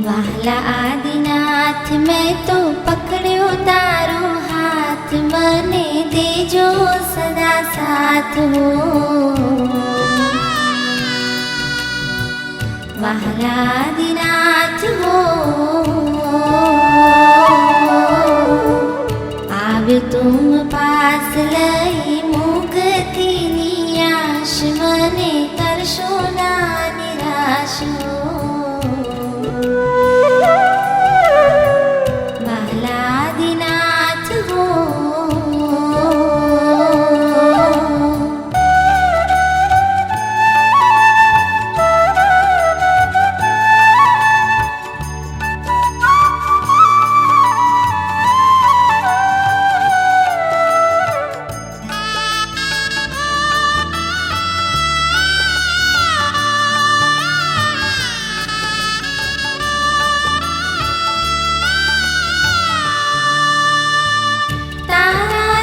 વાહલા આદિનાથ મેં તો પકડ્યો તારો હાથ, મને દેજો સદા સાથ હો. વાહલા આદિનાથ હો, આવ્યો તુમ પાસ લઈ મુક્તિ નિયાશ, મને કરશો ના નિરાશ હો.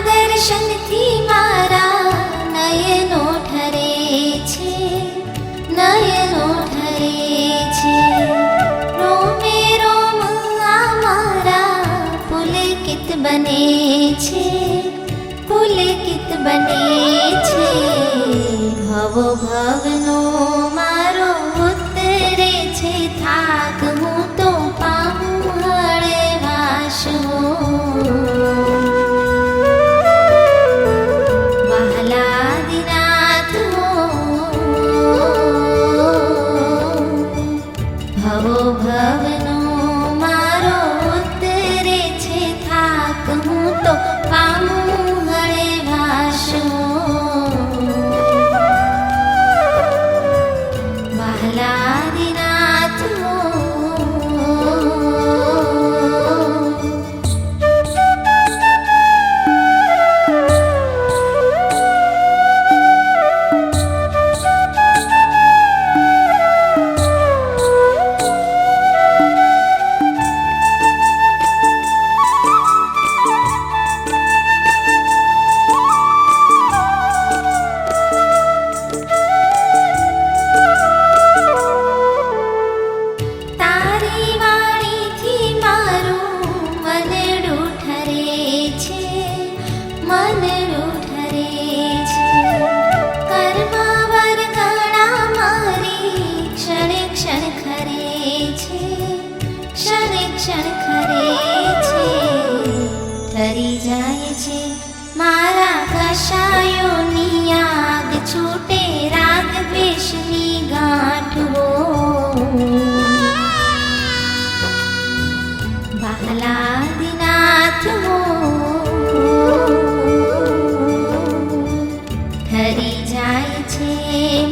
દર્શનથી મારા નયનો ઠરે છે, નયનો ઠરે છે. રોમે રોમ આ મારા પુલકિત બને છે, પુલકિત બને છે. ભવો ભવનો મારો ઉતરે છે થાક, હું તો પામું હળવાશ હો. ભવનો મારો ઉતરે છે થાક, હું તો પામું હળવાશ હો. વાહલા આદિનાથ હો. ઠરી જાય છે મારા કશાયોની આગ, છૂટે રાગ દ્વેષની ગાંઠ હો. વાહલા આદિનાથ હો, ઠરી જાય છે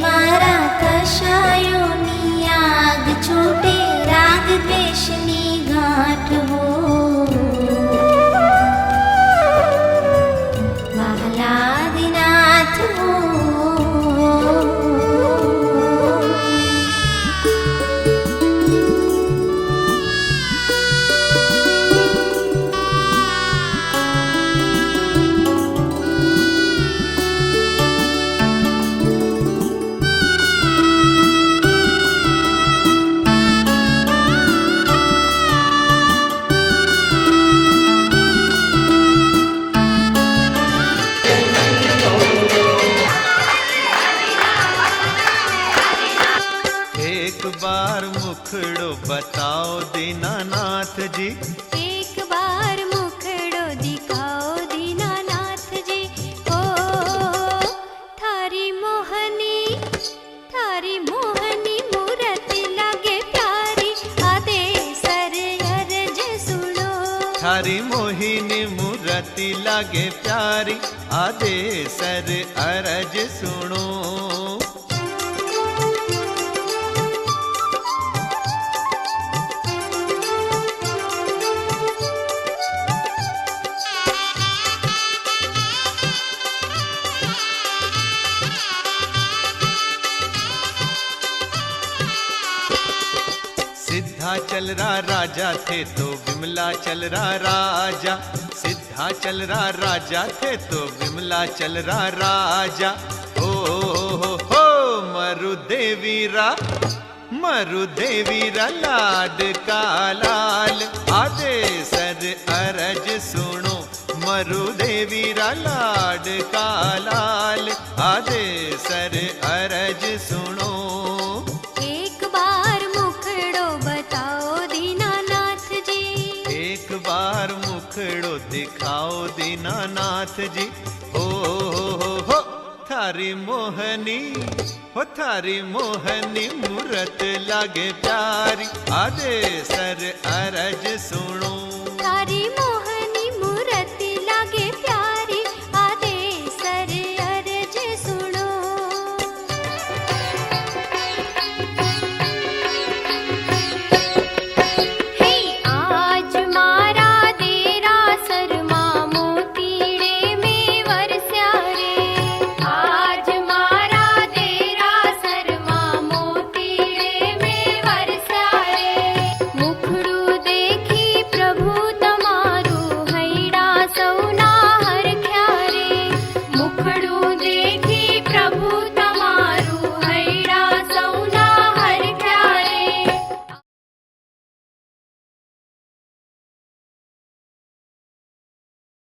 મારા કશાયોની આગ, છૂટે રાગ દ્વેષની ગાંઠ હો. मुखड़ो बताओ दीनानाथ जी, एक बार मुखड़ो दिखाओ दीनानाथ जी. ओ थारी मोहनी मूर्ति लागे प्यारी, आदे सर अरज सुनो. थारी मोहिनी मूर्ति लागे प्यारी, आदे सर अरज सुनो. सिद्धाचल राजा थे तो विमला चल राजा, सिद्धाचल राजा थे तो विमला चल राजा. हो मरुदेवी मरु देवी रा लाड का लाल आदेसर अरज सुनो मरु देवी रा लाड का लाल आदेसर अरज सुनो एक बार मुखड़ो बताओ दीनानाथ जी एक बार मुखड़ो दिखाओ दीनानाथ जी हो थारी मोहनी हो थारी मोहनी मूरत लागे प्यारी आदेसर अरज सुनो तारी मोहनी मूरति लागे प्यारी आदेसर अरज सुनो हे आज मारा देरा सरमा मोतीड़े में वरस्या रे आज मारा देरा सरमा मोतीड़े में वरस्या रे मुख